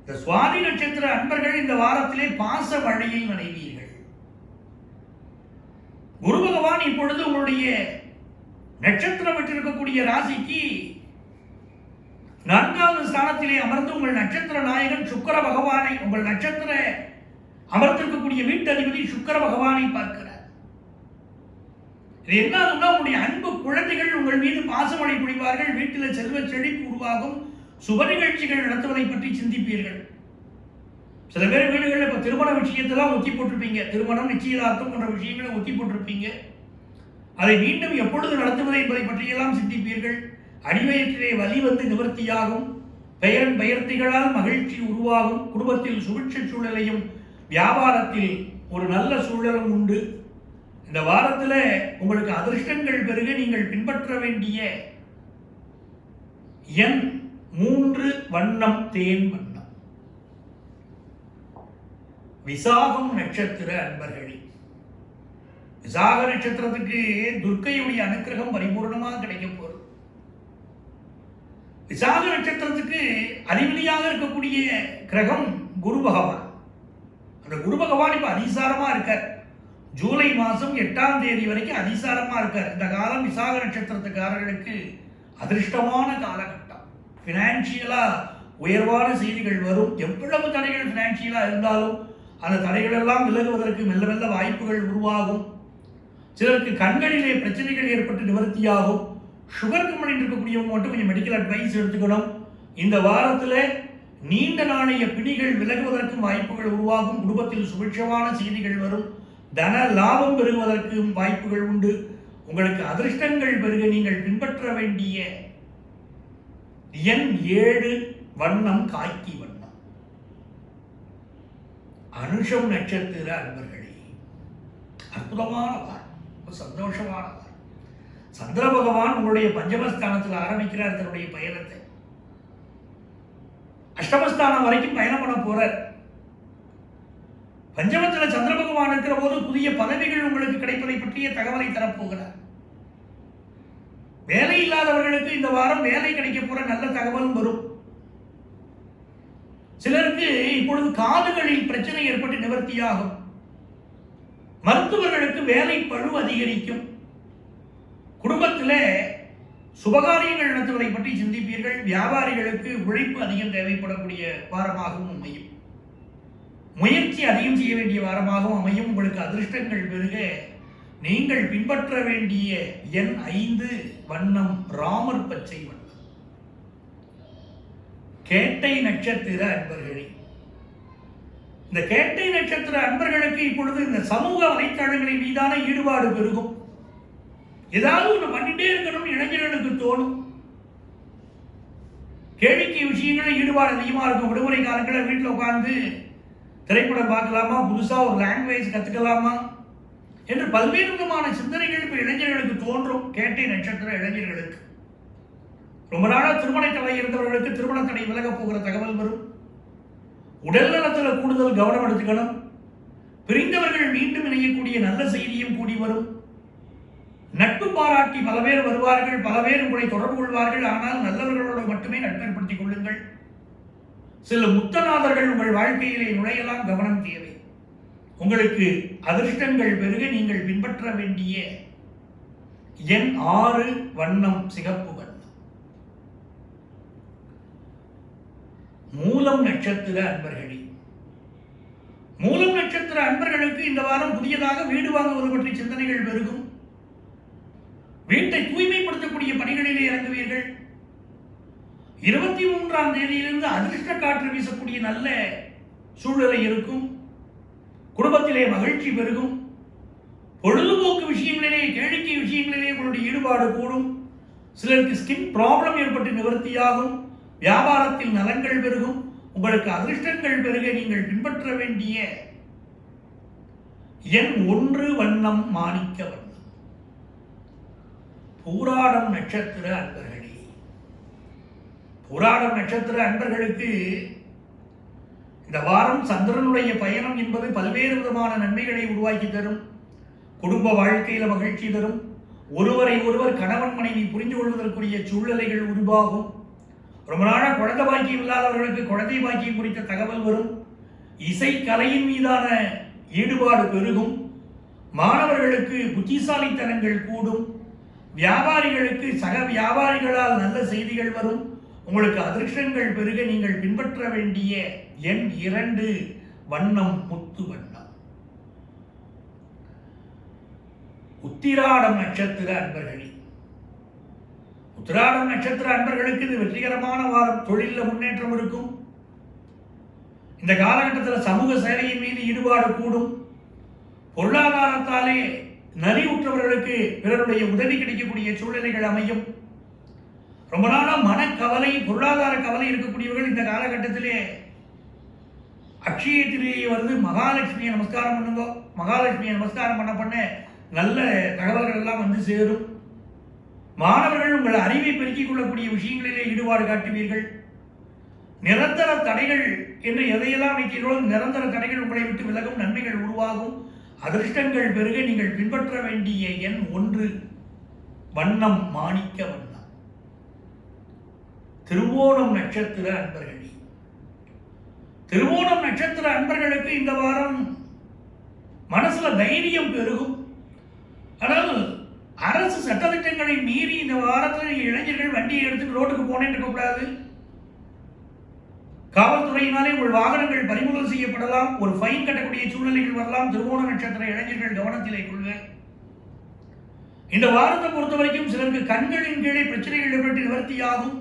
இந்த சுவாதி நட்சத்திர அன்பர்கள் இந்த வாரத்திலே பாச மழையில் நனைவீர்கள். குரு பகவான் இப்பொழுது உங்களுடைய நட்சத்திரம் விட்டிருக்கக்கூடிய ராசிக்கு 4வது ஸ்தானத்திலே அமர்ந்து உங்கள் நட்சத்திர நாயகன் சுக்கிர பகவானை, உங்கள் நட்சத்திர அமர்ந்திருக்கக்கூடிய வீட்டதிபதி சுக்கிர பகவானை பார்க்கிறார். இது என்ன ஆகும்னா, உங்களுடைய அன்பு குழந்தைகள் உங்கள் மீது பாசமழை பொழிவார்கள். வீட்டில் செல்வ செழிப்பு உருவாகும். சுப நிகழ்ச்சிகள் நடத்துவதை பற்றி சிந்திப்பீர்கள். சில பேர் வீடுகளில் இப்போ திருமண விஷயத்தெல்லாம் ஒத்தி போட்டிருப்பீங்க. திருமணம், நிச்சயதார்த்தம் போன்ற விஷயங்களை ஒத்தி போட்டிருப்பீங்க. அதை மீண்டும் எப்பொழுது நடத்துவது என்பதை பற்றியெல்லாம் சிந்திப்பீர்கள். அடிவயிற்றிலே வலி வந்து நிவர்த்தியாகும். பெயரன் பெயர்த்திகளால் மகிழ்ச்சி உருவாகும். குடும்பத்தில் சுபிட்ச சூழலையும் வியாபாரத்தில் ஒரு நல்ல சூழலும் உண்டு. இந்த வாரத்தில் உங்களுக்கு அதிர்ஷ்டங்கள் பெருக நீங்கள் பின்பற்ற வேண்டிய எண் 3, வண்ணம் தேன் வண்ணம். விசாகம் நட்சத்திர அன்பர்களே, விசாக நட்சத்திரத்துக்கு துர்க்கையுடைய அனுக்கிரகம் பரிபூர்ணமாக கிடைக்க போகிறது. விசாக நட்சத்திரத்துக்கு அதிபதியாக இருக்கக்கூடிய கிரகம் குரு பகவான். அந்த குரு பகவான் இப்ப அதிசாரமா இருக்கார். ஜூலை மாதம் 8ஆம் தேதி வரைக்கும் அதிசாரமா இருக்கார். இந்த காலம் விசாக நட்சத்திரத்துக்காரர்களுக்கு அதிர்ஷ்டமான காலகட்டம். பினான்சியலா உயர்வான செய்திகள் வரும். எவ்வளவு தடைகள் பினான்சியலா இருந்தாலும் அந்த தடைகள் எல்லாம் விலகுவதற்கு மெல்ல மெல்ல வாய்ப்புகள் உருவாகும். சிலருக்கு கண்களிலே பிரச்சனைகள் ஏற்பட்டு நிவர்த்தியாகும். சுகர் கம்பெனி இருக்கக்கூடியவங்க மட்டும் கொஞ்சம் மெடிக்கல் அட்வைஸ் எடுத்துக்கணும். இந்த வாரத்தில் நீண்ட நாளைய பிணிகள் விலகுவதற்கும் வாய்ப்புகள் உருவாகும். குடும்பத்தில் சுபிட்சமான செய்திகள் வரும். தன லாபம் பெறுவதற்கும் வாய்ப்புகள் உண்டு. உங்களுக்கு அதிர்ஷ்டங்கள் பெருக நீங்கள் பின்பற்ற வேண்டிய எண் 7, வண்ணம் காக்கி வண்ணம். அனுஷம் நட்சத்திர அன்பர்களே, அற்புதமான வாரம், சந்தோஷமான வாரம். சந்திர பகவான் உங்களுடைய பஞ்சமஸ்தானத்தில் ஆரம்பிக்கிறார் தன்னுடைய பயணத்தை. அஷ்டமஸ்தானம் வரைக்கும் பயணம் பண்ண போறார். பஞ்சமத்தில் சந்திர பகவான் இருக்கிற போது புதிய பதவிகள் உங்களுக்கு கிடைப்பதை பற்றிய தகவலை தரப்போகிறார். வேலை இல்லாதவர்களுக்கு இந்த வாரம் வேலை கிடைக்க போற நல்ல தகவலும் வரும். சிலருக்கு இப்பொழுது காதுகளில் பிரச்சனை ஏற்பட்டு நிவர்த்தியாகும். மருத்துவர்களுக்கு வேலை பழு அதிகரிக்கும். குடும்பத்தில் சுபகாரியங்கள் நடத்துவதை பற்றி சிந்திப்பீர்கள். வியாபாரிகளுக்கு உழைப்பு அதிகம் தேவைப்படக்கூடிய வாரமாகவும் அமையும். முயற்சி அதிகம் செய்ய வேண்டிய வாரமாகவும் அமையும். உங்களுக்கு அதிர்ஷ்டங்கள் பெருக நீங்கள் பின்பற்ற வேண்டிய எண் 5, வண்ணம் ராமர் பச்சை வண்ணம். கேட்டை நட்சத்திர அன்பர்களே, இந்த கேட்டை நட்சத்திர அன்பர்களுக்கு இப்பொழுது இந்த சமூக வலைத்தளங்களின் மீதான ஈடுபாடு பெருகும். ஏதாவது ஒன்று பண்ணிட்டே இருக்கணும் இளைஞர்களுக்கு தோணும். கேளிக்கை விஷயங்களில் ஈடுபாடு அதிகமாக இருக்கும். விடுமுறை காலங்களில் வீட்டில் உட்கார்ந்து திரைப்படம் பார்க்கலாமா, புதுசா ஒரு லாங்குவேஜ் கத்துக்கலாமா என்று பல்வேறு விதமான சிந்தனைகள் இப்ப இளைஞர்களுக்கு தோன்றும். கேட்டை நட்சத்திர இளைஞர்களுக்கு ரொம்ப நாளா திருமண தடை இருந்தவர்களுக்கு திருமண தடை விலக போகிற தகவல் வரும். உடல் நலத்தில் கூடுதல் கவனம் எடுத்துக்கணும். பிரிந்தவர்கள் மீண்டும் இணையக்கூடிய நல்ல செய்தியும் கூடி வரும். நட்பு பாராட்டி பல பேர் வருவார்கள், பல பேர் உங்களை தொடர்பு கொள்வார்கள். ஆனால் நல்லவர்களோடு மட்டுமே நட்பேற்படுத்திக் கொள்ளுங்கள். சில முத்தநாதர்கள் உங்கள் வாழ்க்கையிலே நுழையலாம், கவனம் தேவை. உங்களுக்கு அதிர்ஷ்டங்கள் பெருக நீங்கள் பின்பற்ற வேண்டிய எண் 6, வண்ணம் சிகப்பு வண்ணம். மூலம் நட்சத்திர அன்பர்களே, மூலம் நட்சத்திர அன்பர்களுக்கு இந்த வாரம் புதியதாக வீடு வாங்குவது பற்றி சிந்தனைகள் பெருகும். வீட்டை தூய்மைப்படுத்தக்கூடிய பணிகளிலே இறங்குவீர்கள். 23ஆம் தேதியிலிருந்து அதிர்ஷ்ட காற்று வீசக்கூடிய நல்ல சூழ்நிலை இருக்கும். குடும்பத்திலே மகிழ்ச்சி பெருகும். பொழுதுபோக்கு விஷயங்களிலே, கேளிக்கை விஷயங்களிலே உங்களுடைய ஈடுபாடு கூடும். சிலருக்கு ஸ்கின் ப்ராப்ளம் ஏற்பட்டு நிவர்த்தியாகும். வியாபாரத்தில் நலன்கள் பெருகும். உங்களுக்கு அதிர்ஷ்டங்கள் பெருக நீங்கள் பின்பற்ற வேண்டிய எண் 1, வண்ணம் மாணிக்க வண்ணம். பூராடம் நட்சத்திர அன்பர்களே, பூராடம் நட்சத்திர அன்பர்களுக்கு இந்த வாரம் சந்திரனுடைய பயணம் என்பது பல்வேறு விதமான நன்மைகளை உருவாக்கி தரும். குடும்ப வாழ்க்கையில மகிழ்ச்சி தரும். ஒருவரை ஒருவர் கணவன் மனைவி புரிந்து கொள்வதற்குரிய சூழ்நிலைகள் உருவாகும். ரொம்ப நாளா குழந்தை பாக்கியம் இல்லாதவர்களுக்கு குழந்தை பாக்கியம் குறித்த தகவல் வரும். இசை கலையின் மீதான ஈடுபாடு பெருகும். மாணவர்களுக்கு புத்திசாலித்தனங்கள் கூடும். வியாபாரிகளுக்கு சக வியாபாரிகளால் நல்ல செய்திகள் வரும். உங்களுக்கு அதிர்ஷ்டங்கள் பெருக நீங்கள் பின்பற்ற வேண்டிய எண் 2, வண்ணம் முத்து வண்ணம். உத்திராடம் நட்சத்திர அன்பர்களே, உத்திராடம் நட்சத்திர அன்பர்களுக்கு இது வெற்றிகரமான வாரம். தொழிலில் முன்னேற்றம் இருக்கும். இந்த காலகட்டத்தில் சமூக சேவையின் மீது ஈடுபாடு கூடும். பொருளாதாரத்தாலே நலிவுற்றவர்களுக்கு பிறருடைய உதவி கிடைக்கக்கூடிய சூழ்நிலைகள் அமையும். ரொம்ப நாளா மனக்கவலை, பொருளாதார கவலை இருக்கக்கூடியவர்கள் இந்த காலகட்டத்திலே அக்ஷயத்திலேயே வந்து மகாலட்சுமியை நமஸ்காரம் பண்ணுங்க. மகாலட்சுமியை நமஸ்காரம் பண்ண நல்ல தகவல்கள் எல்லாம் வந்து சேரும். மாணவர்கள் உங்கள் அறிவை பெருக்கிக் கொள்ளக்கூடிய விஷயங்களிலே ஈடுபாடு காட்டுவீர்கள். நிரந்தர தடைகள் என்று எதையெல்லாம் நினைக்கிறீர்களோ நிரந்தர தடைகள் உங்களை விட்டு விலகும். நன்மைகள் உருவாகும். அதிர்ஷ்டங்கள் பெருக நீங்கள் பின்பற்ற வேண்டிய எண் 1, வண்ணம் மாணிக்க வண்ணம். திருவோணம் நட்சத்திர அன்பர்களே, திருவோணம் நட்சத்திர அன்பர்களுக்கு இந்த வாரம் மனசுல தைரியம் பெருகும். அதாவது அரசு சட்டத்திட்டங்களை மீறி இந்த வாரத்தில் இளைஞர்கள் வண்டியை எடுத்துட்டு ரோட்டுக்கு போனேன்னு இருக்கக்கூடாது. காவல்துறையினாலே உங்கள் வாகனங்கள் பறிமுதல் செய்யப்படலாம், ஒரு ஃபைன் கட்டக்கூடிய சூழ்நிலைகள் வரலாம். திருவோண நட்சத்திர இளைஞர்கள் கவனத்திலே கொள்க. இந்த வாரத்தை பொறுத்த வரைக்கும் சிலருக்கு கண்களின் கீழே பிரச்சனைகள் ஏற்பட்டு நிவர்த்தியாகும்.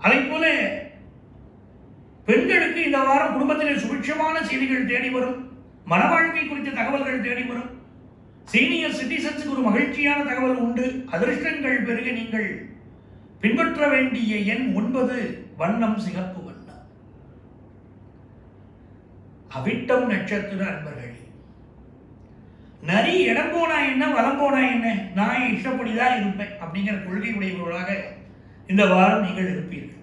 அதை போல பெண்களுக்கு இந்த வாரம் குடும்பத்திலே சுபிட்சமான செய்திகள் தேடி வரும். மன வாழ்க்கை குறித்த தகவல்கள் தேடி வரும். சீனியர் சிட்டிசன்ஸுக்கு ஒரு மகிழ்ச்சியான தகவல் உண்டு. அதிர்ஷ்டங்கள் பெருக நீங்கள் பின்பற்ற வேண்டிய எண் 9, வண்ணம் சிகப்பு வண்ணம். அவிட்டம் நட்சத்திர அன்பர்களே, நரி இடம் போனா என்ன வலம் போனா என்ன, நான் இஷ்டப்படிதான் இருப்பேன் அப்படிங்கிற கொள்கை உடையவர்களாக இந்த வாரம் நீங்கள் இருப்பீர்கள்.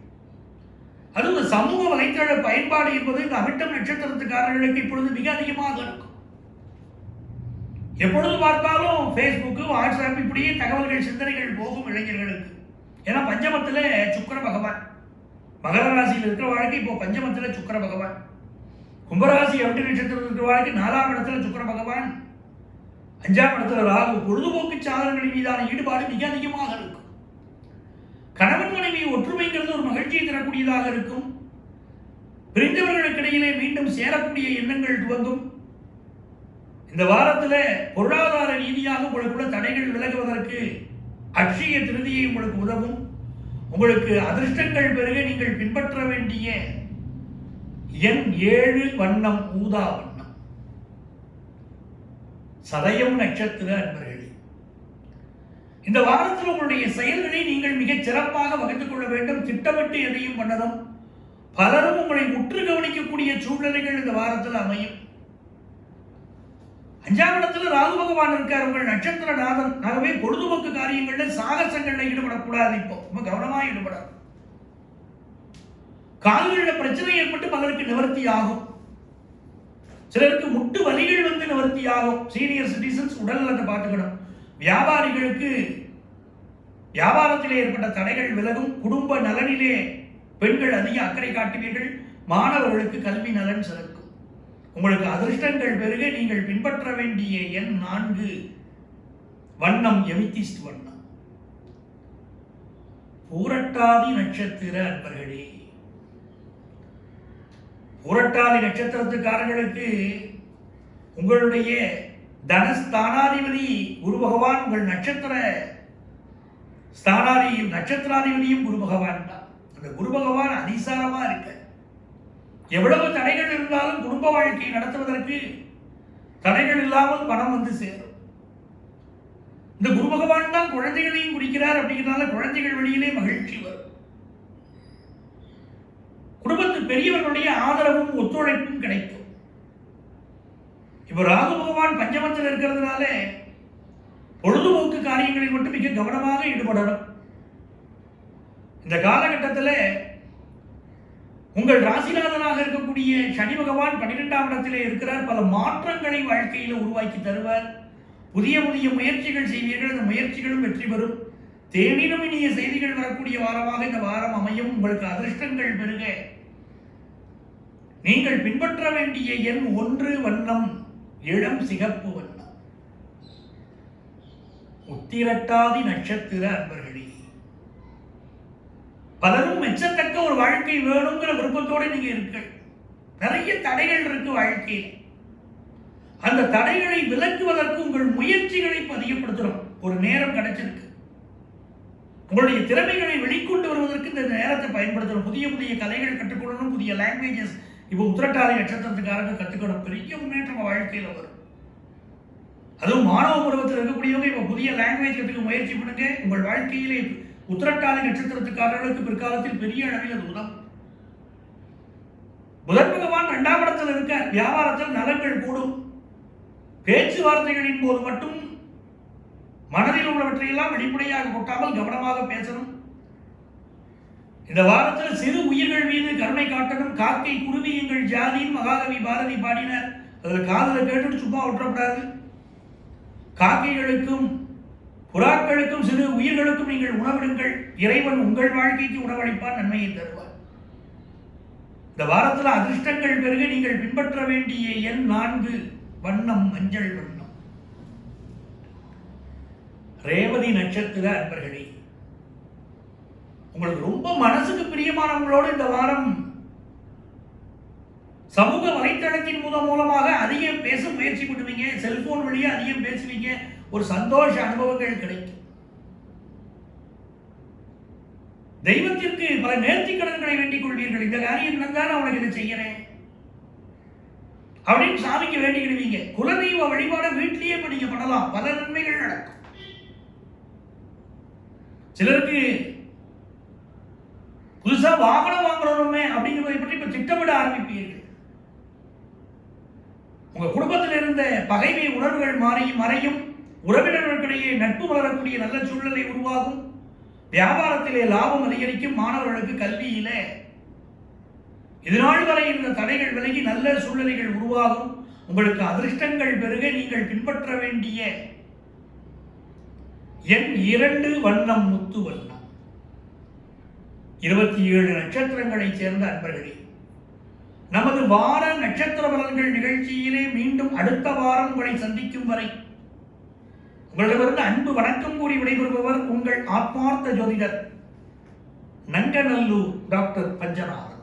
அதுவும் சமூக வலைத்தள பயன்பாடு என்பது இந்த அவிட்டம் நட்சத்திரத்துக்காரர்களுக்கு இப்பொழுது மிக அதிகமாக இருக்கும். எப்பொழுது பார்த்தாலும் ஃபேஸ்புக், வாட்ஸ்அப் இப்படியே தகவல்கள் சிந்தனைகள் போகும் இளைஞர்களுக்கு. ஏன்னா பஞ்சமத்தில் சுக்கிர பகவான், மகர ராசியில் இருக்கிற வாழ்க்கை இப்போ பஞ்சமத்தில் சுக்கிர பகவான், கும்பராசி அவிட்ட நட்சத்திரத்தில் இருக்கிற வாழ்க்கை 4ஆம் இடத்துல சுக்கிர பகவான், 5ஆம் இடத்துல ராகு. பொழுதுபோக்கு சாதனங்களின் மீதான ஈடுபாடு மிக அதிகமாக இருக்கும். கணவன் மனைவி ஒற்றுமைங்கிறது ஒரு மகிழ்ச்சியை தரக்கூடியதாக இருக்கும். பிரிந்தவர்களுக்கு இடையிலே மீண்டும் சேரக்கூடிய எண்ணங்கள் துவங்கும். இந்த வாரத்தில் பொருளாதார ரீதியாக உங்களுக்குள்ள தடைகள் விலகுவதற்கு அட்சய திருதியை உங்களுக்கு உதவும். உங்களுக்கு அதிர்ஷ்டங்கள் பெருக நீங்கள் பின்பற்ற வேண்டிய எண் 7, வண்ணம் ஊதா வண்ணம். சதயம் நட்சத்திர அன்பர்களே, இந்த வாரத்தில் உங்களுடைய செயல்களை நீங்கள் மிகச் சிறப்பாக வகுத்துக் கொள்ள வேண்டும். திட்டமிட்டு எதையும் பண்ணணும். பலரும் உங்களை உற்று கவனிக்கக்கூடிய சூழ்நிலைகள் இந்த வாரத்தில் அமையும். 5ஆம் இடத்துல ராகு பகவான் இருக்கார், உங்கள் நட்சத்திர நாதன். ஆகவே பொழுதுபோக்கு காரியங்களில் சாகசங்களில் ஈடுபடக்கூடாது. இப்போ ரொம்ப கவனமாக ஈடுபடாது. கால்களில் பிரச்சனை ஏற்பட்டு பலருக்கு நிவர்த்தி ஆகும். சிலருக்கு முட்டு வலிகள் வந்து நிவர்த்தி ஆகும். சீனியர் சிட்டிசன்ஸ் உடல் நலத்தை பார்த்துக்கணும். வியாபாரிகளுக்கு வியாபாரத்திலே ஏற்பட்ட தடைகள் விலகும். குடும்ப நலனிலே பெண்கள் அதிக அக்கறை காட்டுவீர்கள். மாணவர்களுக்கு கல்வி நலன் சிறக்கும். உங்களுக்கு அதிர்ஷ்டங்கள் பெருக நீங்கள் பின்பற்ற வேண்டிய எண் 4, வண்ணம் எமித்திஸ்ட் வண்ணம். பூரட்டாதி நட்சத்திர அன்பர்களே, பூரட்டாதி நட்சத்திரத்துக்காரர்களுக்கு உங்களுடைய தனஸ்தானாதிபதி குரு பகவான், உங்கள் நட்சத்திராதிபதியும் குரு பகவான் தான். அந்த குரு பகவான் அதிசாரமா இருக்க, எவ்வளவு தடைகள் இருந்தாலும் குடும்ப வாழ்க்கையை நடத்துவதற்கு தடைகள் இல்லாமல் பணம் வந்து சேரும். இந்த குரு பகவான் தான் குழந்தைகளையும் குறிக்கிறார். அப்படிங்கிறதால குழந்தைகள் வழியிலே மகிழ்ச்சி வரும். குடும்பத்து பெரியவர்களுடைய ஆதரவும் ஒத்துழைப்பும் கிடைக்கும். இப்ப ராகு பகவான் பஞ்சமத்தில் இருக்கிறதுனால பொழுதுபோக்கு காரியங்களில் மட்டும் மிக கவனமாக ஈடுபடணும். இந்த காலகட்டத்தில் உங்கள் ராசிநாதனாக இருக்கக்கூடிய சனி பகவான் 12ஆம் இடத்திலே இருக்கிறார். பல மாற்றங்களை வாழ்க்கையில் உருவாக்கி தருவார். புதிய புதிய முயற்சிகள் செய்வீர்கள். அந்த முயற்சிகளும் வெற்றி பெறும். தேனினும் இனிய செய்திகள் வரக்கூடிய வாரமாக இந்த வாரம் அமையும். உங்களுக்கு அதிர்ஷ்டங்கள் பெருக நீங்கள் பின்பற்ற வேண்டிய எண் 1, வண்ணம் இளம் சிகப்பு வண்ணம். உத்திரட்டாதி நட்சத்திர அன்பர்களே, பலரும் மெச்சத்தக்க ஒரு வாழ்க்கை வேணுங்கிற விருப்பத்தோடு நீங்க இருக்க. நிறைய தடைகள் இருக்கு வாழ்க்கையில். அந்த தடைகளை விலக்குவதற்கு உங்கள் முயற்சிகளை அதிகப்படுத்தணும். ஒரு நேரம் கிடைச்சிருக்கு. உங்களுடைய திறமைகளை வெளிக்கொண்டு வருவதற்கு இந்த நேரத்தை பயன்படுத்தணும். புதிய புதிய கலைகள் கற்றுக்கொள்ளணும். புதிய லாங்குவேஜஸ் இப்போ உத்திரட்டாதி நட்சத்திரத்துக்காரங்க கற்றுக்கணும். பெரிய முன்னேற்றம் வாழ்க்கையில் வரும். அதுவும் மாணவ பருவத்தில் இருக்கக்கூடியவங்க இப்போ புதிய லாங்குவேஜ் கற்றுக்க முயற்சி பண்ணுங்க. உங்கள் வாழ்க்கையிலே உத்திரட்டாதி நட்சத்திரத்துக்காரர்களுக்கு பிற்காலத்தில் பெரிய அளவில் அது உதவும். புதன் பகவான் 2ஆம் இடத்தில் இருக்க, வியாபாரத்தில் நலன்கள் கூடும். பேச்சுவார்த்தைகளின் போது மட்டும் மனதில் உள்ளவற்றையெல்லாம் வெளிப்படையாக கொட்டாமல் கவனமாக பேசணும். இந்த வாரத்தில் சிறு உயிர்கள் மீது கருணை காட்டணும். காக்கை குருவி எங்கள் ஜாதியின் மகாகவி பாரதி பாடினார். அதில் காதலை கேட்டுட்டு சும்மா விட்டுறக்கூடாது. காக்கைகளுக்கும் புறாக்களுக்கும் சிறு உயிர்களுக்கும் நீங்கள் உணவிடுங்கள். இறைவன் உங்கள் வாழ்க்கைக்கு உணவளிப்பான், நன்மையை தருவார். இந்த வாரத்தில் அதிர்ஷ்டங்கள் பெருக நீங்கள் பின்பற்ற வேண்டிய எண் 4, வண்ணம் மஞ்சள் வண்ணம். ரேவதி நட்சத்திர அன்பர்களே, உங்களுக்கு ரொம்ப மனசுக்கு பிரியமானவங்களோடு இந்த வாரம் சமூக வலைத்தளத்தின் மூலமாக அதிகம் பேச முயற்சி பண்ணுவீங்க. செல்போன் வழியா அதிகம் பேசுவீங்க. ஒரு சந்தோஷ அனுபவங்கள் கிடைக்கும். தெய்வத்திற்கு பல நேர்த்திக் கடன்களை வேண்டிக் கொள்வீர்கள். இந்த காரியம் நடந்தால் உனக்கு இதை செய்யறேன் அப்படின்னு சாமிக்கு வேண்டிக்கிடுவீங்க. குலதெய்வ வழிபாட வீட்டிலேயே நீங்க பண்ணலாம். பல நன்மைகள் நடக்கும். சிலருக்கு புதுசா வாகனம் வாங்கணுமே அப்படிங்கிறதை பற்றி இப்ப திட்டமிட ஆரம்பிப்பீர்கள். உங்க குடும்பத்தில் இருந்த பகைமை உணர்வுகள் மறையும். உறவினர்களுக்கிடையே நட்பு வளரக்கூடிய நல்ல சூழ்நிலை உருவாகும். வியாபாரத்திலே லாபம் அதிகரிக்கும். மாணவர்களுக்கு கல்வியில இதுநாள் வரை இருந்த தடைகள் விலகி நல்ல சூழ்நிலைகள் உருவாகும். உங்களுக்கு அதிர்ஷ்டங்கள் பெருக. நீங்கள் பின்பற்ற வேண்டிய எண் 2 வண்ணம் முத்து வண்ணம். 27 நட்சத்திரங்களைச் சேர்ந்த அன்பர்களே, நமது வார நட்சத்திர பலன்கள் நிகழ்ச்சியிலே மீண்டும் அடுத்த வாரம் உங்களை சந்திக்கும் வரை உங்களிடமிருந்து அன்பு வணக்கம் கூறி விடைபெறுபவர் உங்கள் ஆத்மார்த்த ஜோதிடர் நங்கநல்லூர் டாக்டர் பஞ்சநாதன்.